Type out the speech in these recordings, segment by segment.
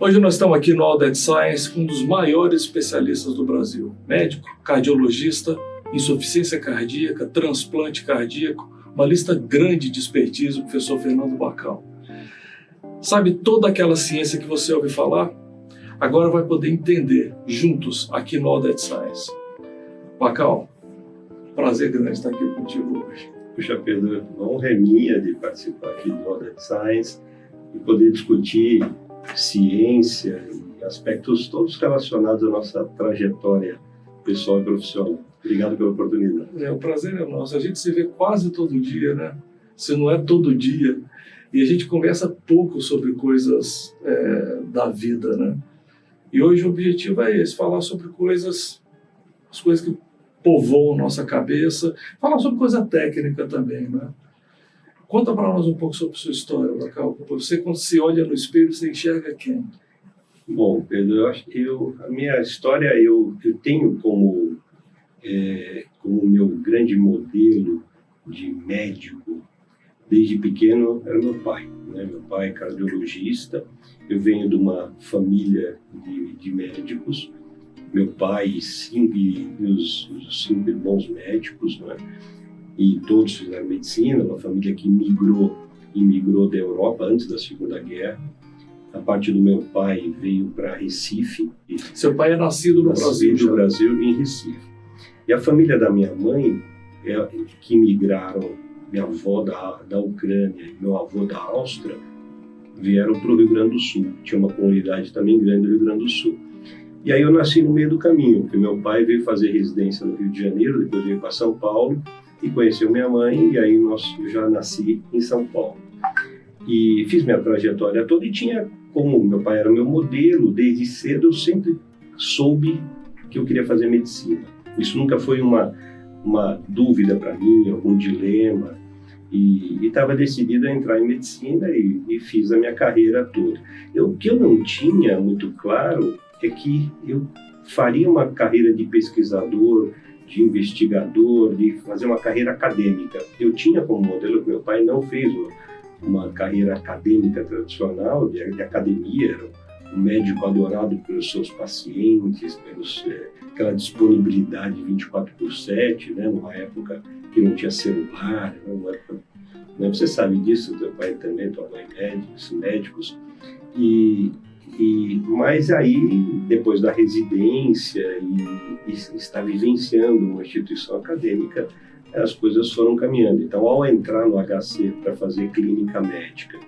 Hoje nós estamos aqui no All That Science com um dos maiores especialistas do Brasil, médico, cardiologista, insuficiência cardíaca, transplante cardíaco, uma lista grande de expertise, o professor Fernando Bacal. Sabe toda aquela ciência que você ouve falar? Agora vai poder entender juntos aqui no All That Science. Bacal, prazer grande estar aqui contigo hoje. Puxa, Pedro, a honra é minha de participar aqui do All That Science e poder discutir ciência e aspectos todos relacionados à nossa trajetória pessoal e profissional. Obrigado pela oportunidade. O prazer é nosso. A gente se vê quase todo dia, né? Se não é todo dia. E a gente conversa pouco sobre coisas da vida, né? E hoje o objetivo é esse, falar sobre as coisas que povoam nossa cabeça, falar sobre coisa técnica também, né? Conta para nós um pouco sobre a sua história, Bacal. Você, quando se olha no espelho, você enxerga quem? Bom, Pedro, eu acho que a minha história eu tenho como meu grande modelo de médico, desde pequeno, era meu pai. Né? Meu pai é cardiologista, eu venho de uma família de médicos. Meu pai e os 5 irmãos médicos, né? E todos fizeram medicina, uma família que imigrou da Europa antes da Segunda Guerra. A parte do meu pai veio para Recife. Seu pai é nascido no Brasil? Nascido no Brasil, em Recife. E a família da minha mãe, que migraram, minha avó da Ucrânia e meu avô da Áustria, vieram para o Rio Grande do Sul. Tinha uma comunidade também grande no Rio Grande do Sul. E aí eu nasci no meio do caminho, porque meu pai veio fazer residência no Rio de Janeiro, depois veio para São Paulo, e conheceu minha mãe, e aí eu já nasci em São Paulo. E fiz minha trajetória toda e tinha, como meu pai era meu modelo, desde cedo eu sempre soube que eu queria fazer medicina. Isso nunca foi uma dúvida para mim, algum dilema, e estava decidido a entrar em medicina e fiz a minha carreira toda. O que eu não tinha muito claro é que eu faria uma carreira de pesquisador, de investigador, de fazer uma carreira acadêmica. Eu tinha como modelo que meu pai não fez uma carreira acadêmica tradicional, de academia, era um médico adorado pelos seus pacientes, aquela disponibilidade 24/7, né, numa época que não tinha celular, né, você sabe disso, teu pai também, tua mãe médicos, mas aí, depois da residência e estar vivenciando uma instituição acadêmica, as coisas foram caminhando. Então, ao entrar no HC para fazer clínica médica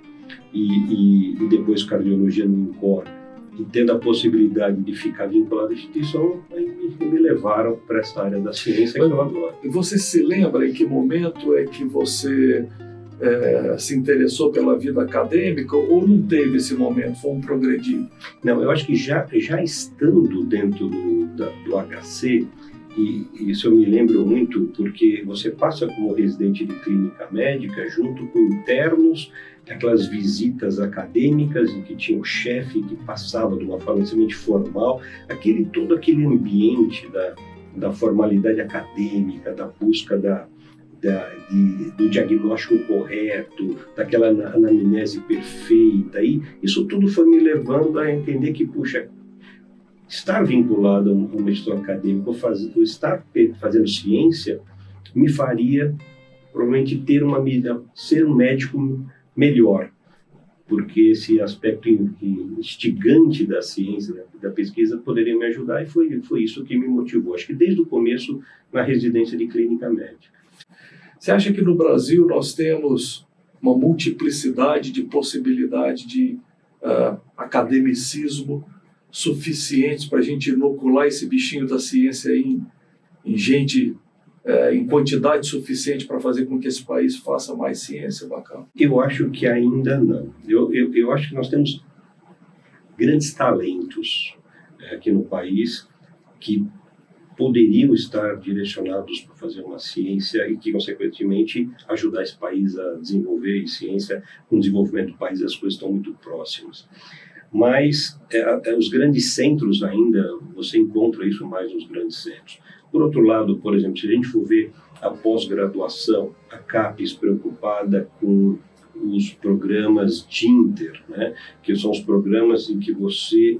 e depois cardiologia no INCOR, e tendo a possibilidade de ficar vinculado à instituição, aí me levaram para essa área da ciência que eu adoro. E você se lembra em que momento é que você se interessou pela vida acadêmica ou não teve esse momento, foi um progredir? Não, eu acho que já estando dentro do HC, e isso eu me lembro muito porque você passa como residente de clínica médica junto com internos, aquelas visitas acadêmicas em que tinha o chefe que passava de uma forma extremamente formal, todo aquele ambiente da formalidade acadêmica, da busca do diagnóstico correto, daquela anamnese perfeita, e isso tudo foi me levando a entender que, puxa, estar vinculado a uma instituição acadêmica ou estar fazendo ciência me faria provavelmente ser um médico melhor, porque esse aspecto instigante da ciência, da pesquisa, poderia me ajudar, e foi isso que me motivou, acho que desde o começo, na residência de clínica médica. Você acha que no Brasil nós temos uma multiplicidade de possibilidade de academicismo suficientes para a gente inocular esse bichinho da ciência em gente em quantidade suficiente para fazer com que esse país faça mais ciência, Bacal? Eu acho que ainda não. Eu acho que nós temos grandes talentos aqui no país que poderiam estar direcionados para fazer uma ciência e que, consequentemente, ajudar esse país a desenvolver em ciência. Com o desenvolvimento do país, as coisas estão muito próximas. Mas os grandes centros ainda, você encontra isso mais nos grandes centros. Por outro lado, por exemplo, se a gente for ver a pós-graduação, a CAPES preocupada com os programas Dinter, né? Que são os programas em que você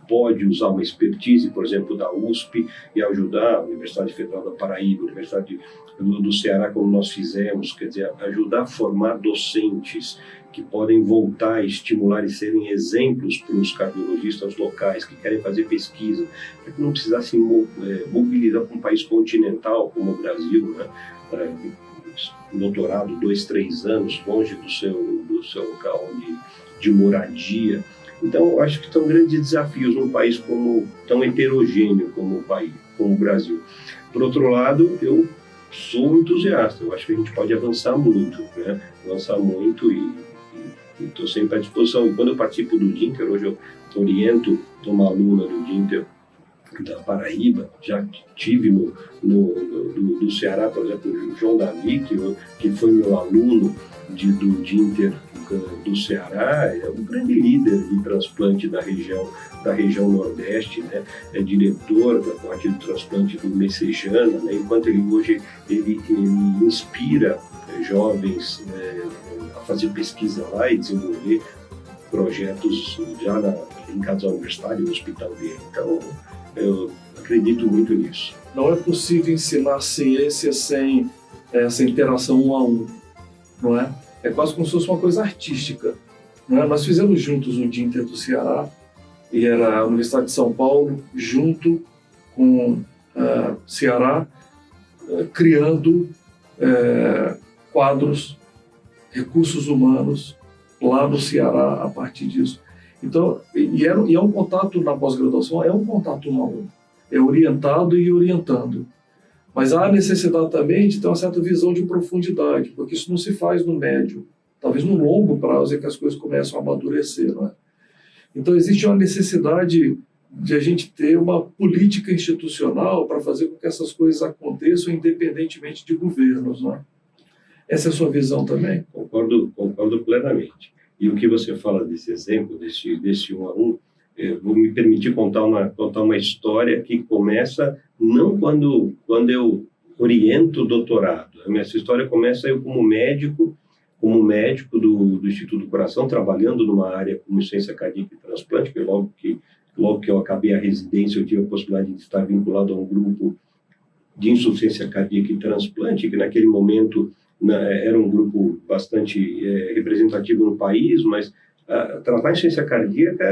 pode usar uma expertise, por exemplo, da USP e ajudar a Universidade Federal da Paraíba, a Universidade do Ceará, como nós fizemos, quer dizer, ajudar a formar docentes que podem voltar, estimular e serem exemplos para os cardiologistas locais que querem fazer pesquisa, para que não precisasse mobilizar para um país continental como o Brasil, né? Doutorado 2, 3 anos longe do seu local de moradia. Então, eu acho que são grandes desafios num país tão heterogêneo como o Brasil. Por outro lado, eu sou entusiasta. Eu acho que a gente pode avançar muito, né? Avançar muito e estou sempre à disposição. E quando eu participo do Dinter, hoje eu oriento uma aluna do Dinter da Paraíba, já tive do Ceará, por exemplo, o João Davi, que foi meu aluno do Dinter do Ceará, é um grande líder de transplante da região Nordeste, né? É diretor da parte de transplante do Messejana, né? Enquanto ele inspira jovens a fazer pesquisa lá e desenvolver projetos já em cada universidade, no hospital dele. Então, eu acredito muito nisso. Não é possível ensinar ciência sem essa interação 1 a 1, não é? É quase como se fosse uma coisa artística, não é? Nós fizemos juntos o Dinter do Ceará, e era a Universidade de São Paulo, junto com Ceará, criando quadros, recursos humanos lá no Ceará a partir disso. Então, é um contato na pós-graduação, é um contato 1 a 1, é orientado e orientando. Mas há necessidade também de ter uma certa visão de profundidade, porque isso não se faz no médio. Talvez no longo prazo é que as coisas começam a amadurecer, não é? Então, existe uma necessidade de a gente ter uma política institucional para fazer com que essas coisas aconteçam independentemente de governos, não é? Essa é a sua visão também? Concordo plenamente. E o que você fala desse exemplo, desse 1 a 1, vou me permitir contar uma história que começa não quando eu oriento o doutorado. Essa história começa eu como médico do Instituto do Coração, trabalhando numa área como ciência cardíaca e transplante, que logo que eu acabei a residência, eu tive a possibilidade de estar vinculado a um grupo de insuficiência cardíaca e transplante, que naquele momento era um grupo bastante representativo no país, mas tratar em ciência cardíaca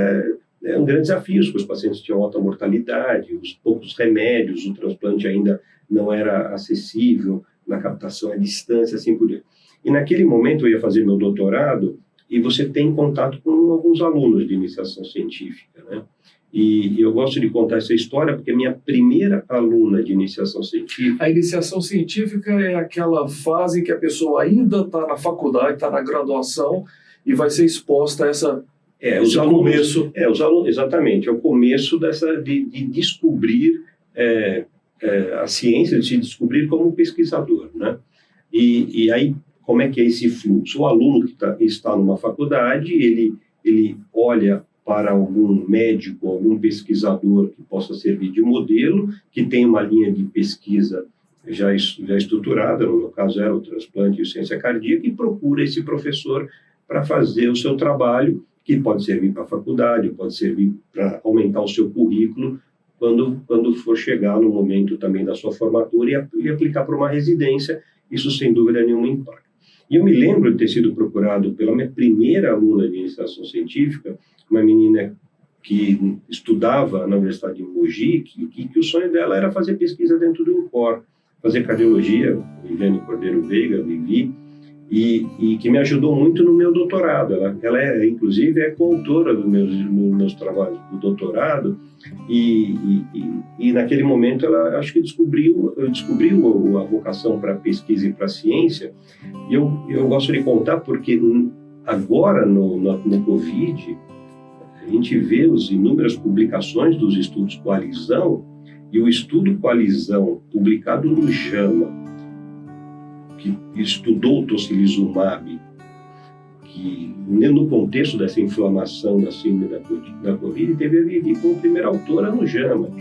é um grande desafio, porque os pacientes tinham alta mortalidade, os poucos remédios, o transplante ainda não era acessível, na captação à distância, assim por diante. E naquele momento eu ia fazer meu doutorado e você tem contato com alguns alunos de iniciação científica, né? E eu gosto de contar essa história porque a minha primeira aluna de iniciação científica... A iniciação científica é aquela fase em que a pessoa ainda está na faculdade, está na graduação e vai ser exposta a esse começo. Os alunos, exatamente, é o começo de descobrir a ciência, de se descobrir como pesquisador, né? E aí, como é que é esse fluxo? O aluno que está numa faculdade, ele olha para algum médico, algum pesquisador que possa servir de modelo, que tem uma linha de pesquisa já estruturada, no meu caso era o transplante e ciência cardíaca, e procura esse professor para fazer o seu trabalho, que pode servir para a faculdade, pode servir para aumentar o seu currículo, quando for chegar no momento também da sua formatura e aplicar para uma residência, isso sem dúvida nenhuma impacta. E eu me lembro de ter sido procurado pela minha primeira aluna de iniciação científica, uma menina que estudava na Universidade de Mogi, que o sonho dela era fazer pesquisa dentro do INCOR, fazer cardiologia, Viviane Cordeiro Veiga, Vivi, e que me ajudou muito no meu doutorado. Ela inclusive, coautora dos meus trabalhos do doutorado, e naquele momento ela acho que descobriu a vocação para pesquisa e para ciência. E eu gosto de contar porque agora no Covid a gente vê as inúmeras publicações dos estudos Coalizão, e o estudo Coalizão publicado no JAMA, que estudou o tocilizumab, que no contexto dessa inflamação da síndrome da Covid, teve a Vivi como primeira autora no JAMA.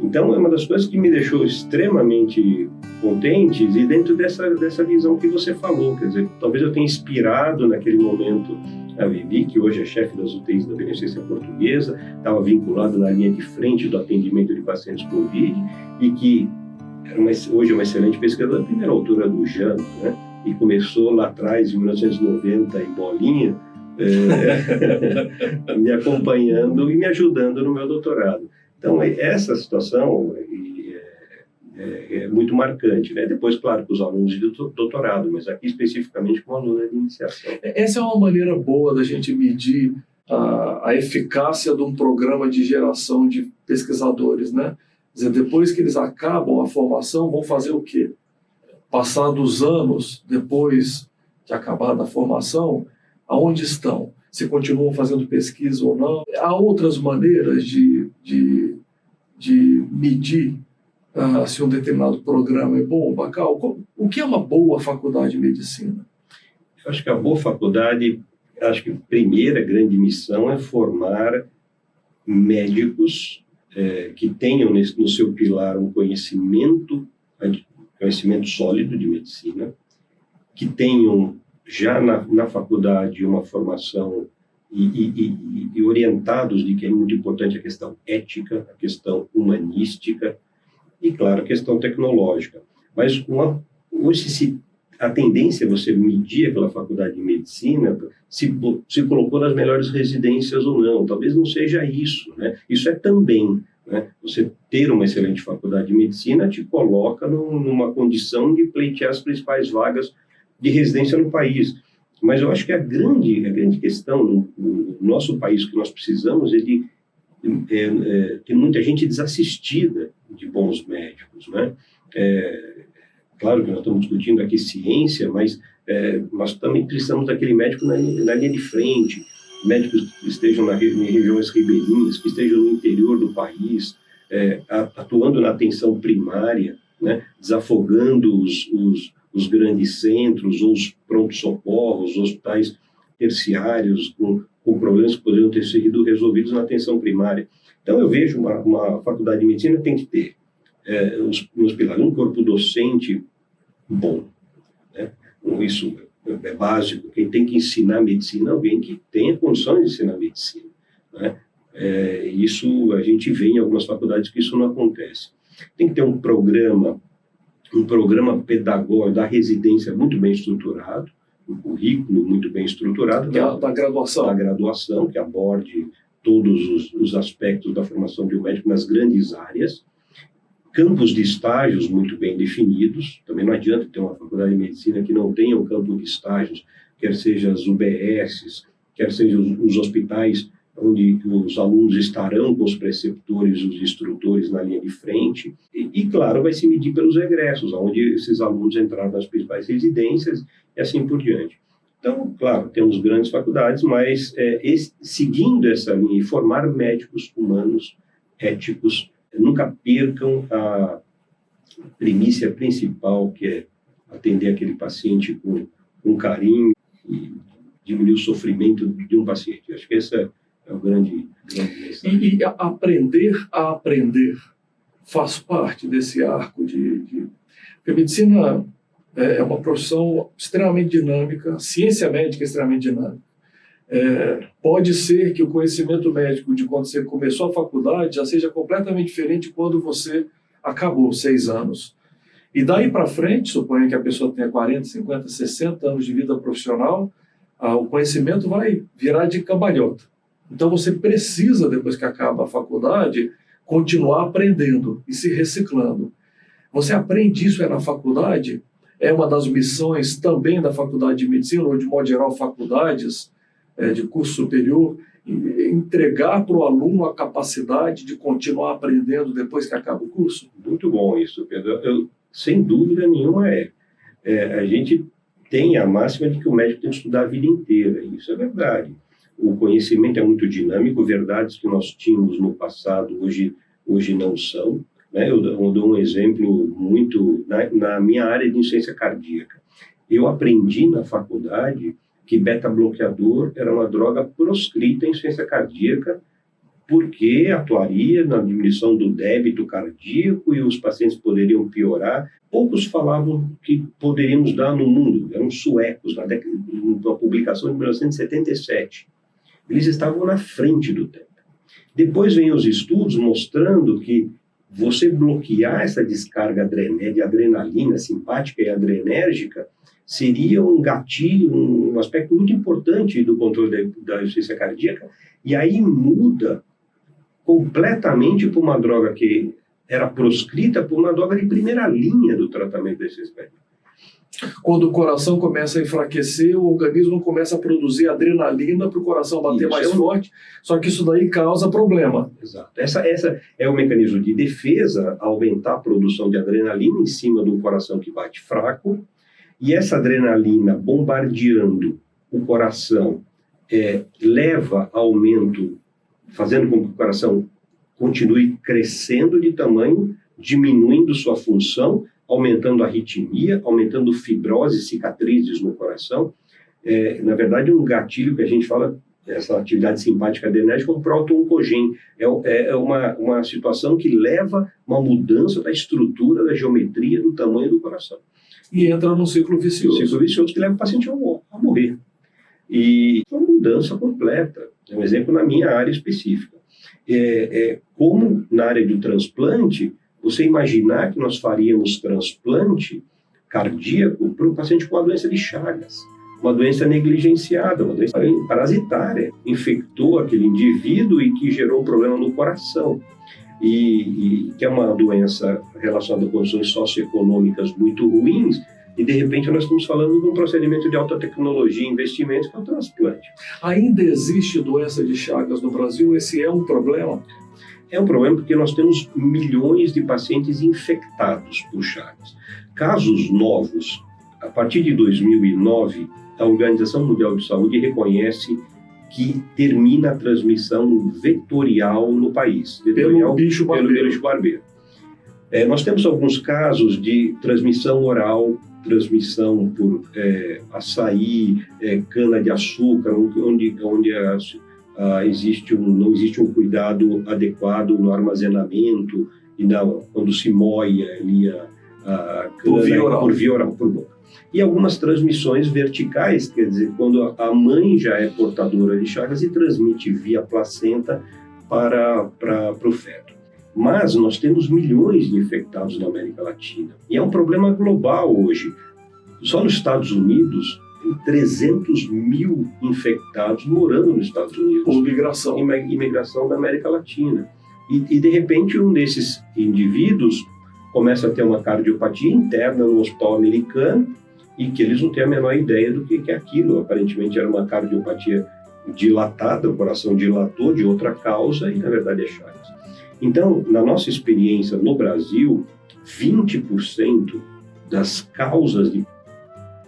Então, é uma das coisas que me deixou extremamente contente e dentro dessa visão que você falou. Quer dizer, talvez eu tenha inspirado naquele momento a Vivi, que hoje é chefe das UTIs da Beneficência Portuguesa, estava vinculado na linha de frente do atendimento de pacientes Covid e que hoje é uma excelente pesquisadora, a primeira autora do JAMA, né? E começou lá atrás, em 1990, em Bolinha, me acompanhando e me ajudando no meu doutorado. Então, essa situação é muito marcante, né? Depois, claro, com os alunos de doutorado, mas aqui especificamente com aluna de iniciação. Essa é uma maneira boa da gente medir a eficácia de um programa de geração de pesquisadores, né? Quer dizer, depois que eles acabam a formação, vão fazer o quê? Passados anos, depois de acabar a formação, aonde estão? Se continuam fazendo pesquisa ou não? Há outras maneiras de medir se um determinado programa é bom ou bacal. O que é uma boa faculdade de medicina? Eu acho que a boa faculdade, acho que a primeira grande missão é formar médicos que tenham no seu pilar um conhecimento sólido de medicina, que tenham já na faculdade uma formação e orientados de que é muito importante a questão ética, a questão humanística e, claro, a questão tecnológica. Mas hoje a tendência é você medir pela faculdade de medicina se colocou nas melhores residências ou não. Talvez não seja isso, né? Isso é também, né? Você ter uma excelente faculdade de medicina te coloca numa condição de pleitear as principais vagas de residência no país. Mas eu acho que a grande questão no nosso país que nós precisamos é de tem muita gente desassistida de bons médicos, né? Claro que nós estamos discutindo aqui ciência, mas nós também precisamos daquele médico na linha de frente, médicos que estejam em regiões ribeirinhas, que estejam no interior do país, atuando na atenção primária, né? Desafogando os grandes centros, ou os pronto-socorros, os hospitais terciários com problemas que poderiam ter sido resolvidos na atenção primária. Então, eu vejo uma faculdade de medicina tem que ter nos pilares um corpo docente bom, né? Isso é básico. Quem tem que ensinar medicina é alguém que tenha condições de ensinar medicina, né? Isso a gente vê em algumas faculdades que isso não acontece. Tem que ter um programa pedagógico da residência muito bem estruturado, um currículo muito bem estruturado. Da graduação. Da graduação, que aborde todos os aspectos da formação de um médico nas grandes áreas. Campos de estágios muito bem definidos. Também não adianta ter uma faculdade de medicina que não tenha um campo de estágios, quer seja as UBSs, quer seja os hospitais onde os alunos estarão com os preceptores, os instrutores na linha de frente. E claro, vai se medir pelos egressos, onde esses alunos entraram nas principais residências e assim por diante. Então, claro, temos grandes faculdades, mas seguindo essa linha e formar médicos humanos, éticos, nunca percam a primícia principal, que é atender aquele paciente com carinho e diminuir o sofrimento de um paciente. Acho que essa é o grande mensagem. E aprender a aprender faz parte desse arco porque a medicina é uma profissão extremamente dinâmica, ciência médica é extremamente dinâmica. Pode ser que o conhecimento médico de quando você começou a faculdade já seja completamente diferente de quando você acabou 6 anos. E daí para frente, suponha que a pessoa tenha 40, 50, 60 anos de vida profissional, o conhecimento vai virar de cambalhota. Então você precisa, depois que acaba a faculdade, continuar aprendendo e se reciclando. Você aprende isso na faculdade, é uma das missões também da faculdade de medicina, ou de modo geral faculdades de curso superior, entregar para o aluno a capacidade de continuar aprendendo depois que acaba o curso? Muito bom isso, Pedro. Sem dúvida nenhuma a gente tem a máxima de que o médico tem que estudar a vida inteira, e isso é verdade. O conhecimento é muito dinâmico, verdades que nós tínhamos no passado hoje não são, né? Eu dou um exemplo muito na minha área de insuficiência cardíaca. Eu aprendi na faculdade que beta-bloqueador era uma droga proscrita em insuficiência cardíaca porque atuaria na diminuição do débito cardíaco e os pacientes poderiam piorar. Poucos falavam que poderíamos dar no mundo, eram suecos, na publicação de 1977. Eles estavam na frente do tempo. Depois vem os estudos mostrando que você bloquear essa descarga de adrenalina simpática e adrenérgica seria um gatilho, um aspecto muito importante do controle da insuficiência cardíaca, e aí muda completamente para uma droga que era proscrita por uma droga de primeira linha do tratamento da insuficiência cardíaca. Quando o coração começa a enfraquecer, o organismo começa a produzir adrenalina para o coração bater mais forte, só que isso daí causa problema. Exato. Essa é o mecanismo de defesa, aumentar a produção de adrenalina em cima de um coração que bate fraco, e essa adrenalina bombardeando o coração leva a aumento, fazendo com que o coração continue crescendo de tamanho, diminuindo sua função, aumentando a arritmia, aumentando fibrose, cicatrizes no coração. Na verdade, um gatilho que a gente fala, essa atividade simpática adrenérgica, é um proto-oncogene. É uma situação que leva uma mudança da estrutura, da geometria, do tamanho do coração. E entra num ciclo vicioso. Um ciclo vicioso que leva o paciente a morrer. E é uma mudança completa. É um exemplo na minha área específica. Como na área do transplante, você imaginar que nós faríamos transplante cardíaco para um paciente com uma doença de Chagas, uma doença negligenciada, uma doença parasitária, infectou aquele indivíduo e que gerou um problema no coração, e que é uma doença relacionada a condições socioeconômicas muito ruins, e de repente nós estamos falando de um procedimento de alta tecnologia e investimentos que é o transplante. Ainda existe doença de Chagas no Brasil? Esse é um problema? É um problema porque nós temos milhões de pacientes infectados por Chagas. Casos novos, a partir de 2009, a Organização Mundial de Saúde reconhece que termina a transmissão vetorial no país. Pelo bicho barbeiro. Nós temos alguns casos de transmissão oral, transmissão por açaí, cana-de-açúcar, onde não existe um cuidado adequado no armazenamento e quando se moe ali a cana por via oral, por boca. E algumas transmissões verticais, quer dizer, quando a mãe já é portadora de Chagas e transmite via placenta para o feto. Mas nós temos milhões de infectados na América Latina. E é um problema global hoje. Só nos Estados Unidos, tem 300 mil infectados morando nos Estados Unidos. Por migração. Imigração da América Latina. E de repente, um desses indivíduos começa a ter uma cardiopatia interna no hospital americano e que eles não têm a menor ideia do que é aquilo. Aparentemente era uma cardiopatia dilatada, o coração dilatou de outra causa e, na verdade, é Chagas. Então, na nossa experiência no Brasil, 20% das causas de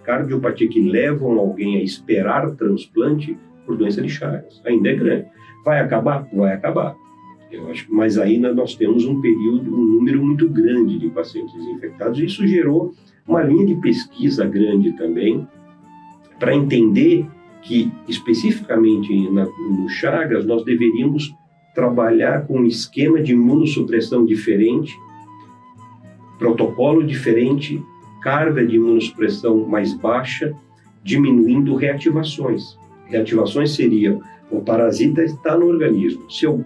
cardiopatia que levam alguém a esperar transplante por doença de Chagas ainda é grande. Vai acabar? Vai acabar. Eu acho, mas ainda nós temos um número muito grande de pacientes infectados. Isso gerou uma linha de pesquisa grande também para entender que, especificamente no Chagas, nós deveríamos trabalhar com um esquema de imunossupressão diferente, protocolo diferente, carga de imunossupressão mais baixa, diminuindo reativações. Reativações seriam, o parasita está no organismo. Se eu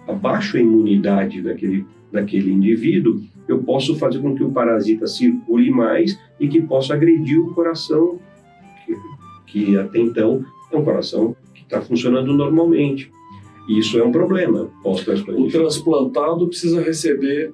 abaixo a imunidade daquele indivíduo, eu posso fazer com que o parasita circule mais e que possa agredir o coração, que até então é um coração que está funcionando normalmente. Isso é um problema pós-transplante. O transplantado precisa receber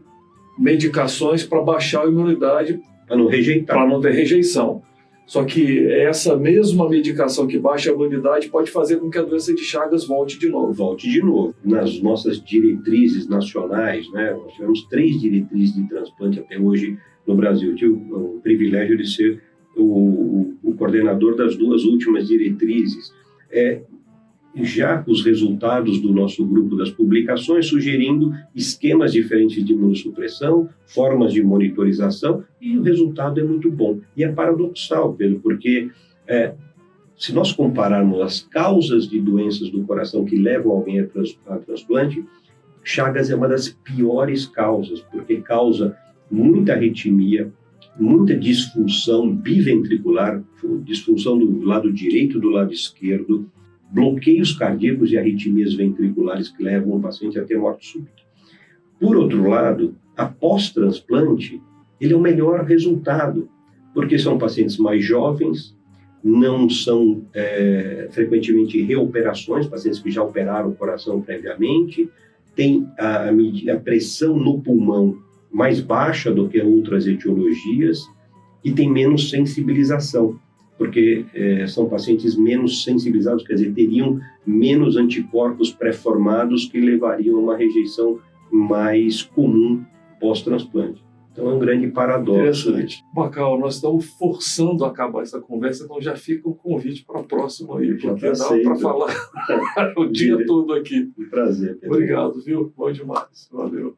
medicações para baixar a imunidade, para não rejeitar. Para não ter rejeição. Só que essa mesma medicação que baixa a imunidade pode fazer com que a doença de Chagas volte de novo. Volte de novo. Nas nossas diretrizes nacionais, né, nós tivemos 3 diretrizes de transplante até hoje no Brasil. Eu tive o privilégio de ser o coordenador das 2 últimas diretrizes. Já os resultados do nosso grupo das publicações sugerindo esquemas diferentes de imunossupressão, formas de monitorização, e o resultado é muito bom. E é paradoxal, Pedro, porque se nós compararmos as causas de doenças do coração que levam alguém a transplante, Chagas é uma das piores causas, porque causa muita arritmia, muita disfunção biventricular, disfunção do lado direito e do lado esquerdo, bloqueios cardíacos e arritmias ventriculares que levam o paciente a ter morte súbita. Por outro lado, após transplante, ele é o melhor resultado, porque são pacientes mais jovens, não são frequentemente reoperações, pacientes que já operaram o coração previamente, tem a pressão no pulmão mais baixa do que outras etiologias e tem menos sensibilização, porque são pacientes menos sensibilizados, quer dizer, teriam menos anticorpos pré-formados que levariam a uma rejeição mais comum pós-transplante. Então é um grande paradoxo. Interessante. Bacão, nós estamos forçando a acabar essa conversa, então já fica um convite para a próxima aí, porque dá para falar o dia todo aqui. Um prazer, Pedro. Obrigado, viu? Bom demais. Valeu.